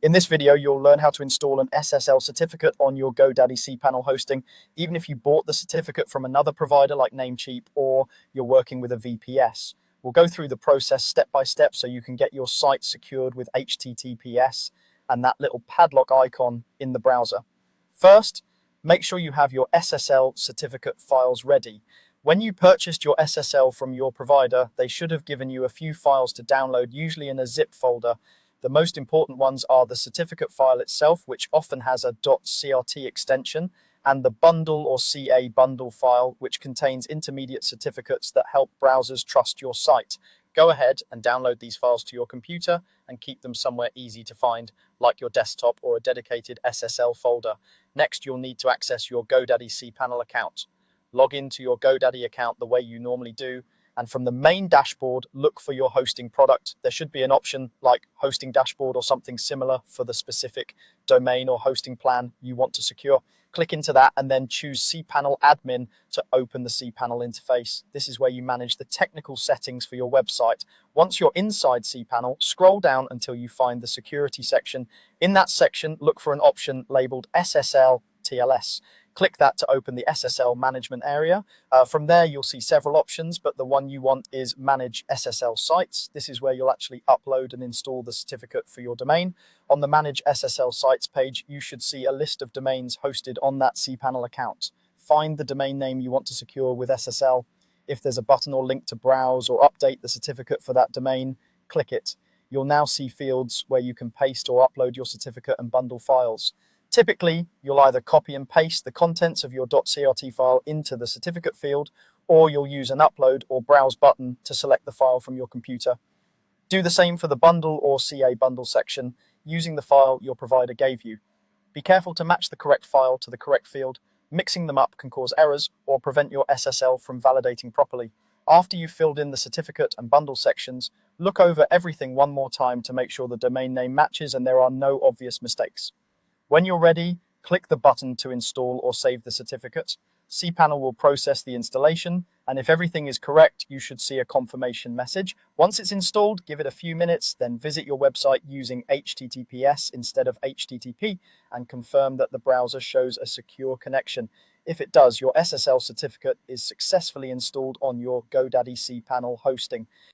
In this video, you'll learn how to install an SSL certificate on your GoDaddy cPanel hosting, even if you bought the certificate from another provider like Namecheap or you're working with a VPS. We'll go through the process step by step so you can get your site secured with HTTPS and that little padlock icon in the browser. First, make sure you have your SSL certificate files ready. When you purchased your SSL from your provider, they should have given you a few files to download, usually in a zip folder. The most important ones are the certificate file itself, which often has a .crt extension, and the bundle or CA bundle file, which contains intermediate certificates that help browsers trust your site. Go ahead and download these files to your computer and keep them somewhere easy to find, like your desktop or a dedicated SSL folder. Next, you'll need to access your GoDaddy cPanel account. Log into your GoDaddy account the way you normally do, and from the main dashboard, look for your hosting product. There should be an option like hosting dashboard or something similar for the specific domain or hosting plan you want to secure. Click into that and then choose cPanel admin to open the cPanel interface. This is where you manage the technical settings for your website. Once you're inside cPanel, scroll down until you find the security section. In that section, look for an option labeled SSL TLS. Click that to open the SSL management area. From there, you'll see several options, but the one you want is Manage SSL Sites. This is where you'll actually upload and install the certificate for your domain. On the Manage SSL Sites page, you should see a list of domains hosted on that cPanel account. Find the domain name you want to secure with SSL. If there's a button or link to browse or update the certificate for that domain, click it. You'll now see fields where you can paste or upload your certificate and bundle files. Typically, you'll either copy and paste the contents of your .crt file into the certificate field, or you'll use an upload or browse button to select the file from your computer. Do the same for the bundle or CA bundle section using the file your provider gave you. Be careful to match the correct file to the correct field. Mixing them up can cause errors or prevent your SSL from validating properly. After you've filled in the certificate and bundle sections, look over everything one more time to make sure the domain name matches and there are no obvious mistakes. When you're ready, click the button to install or save the certificate. cPanel will process the installation, and if everything is correct, you should see a confirmation message. Once it's installed, give it a few minutes, then visit your website using HTTPS instead of HTTP and confirm that the browser shows a secure connection. If it does, your SSL certificate is successfully installed on your GoDaddy cPanel hosting.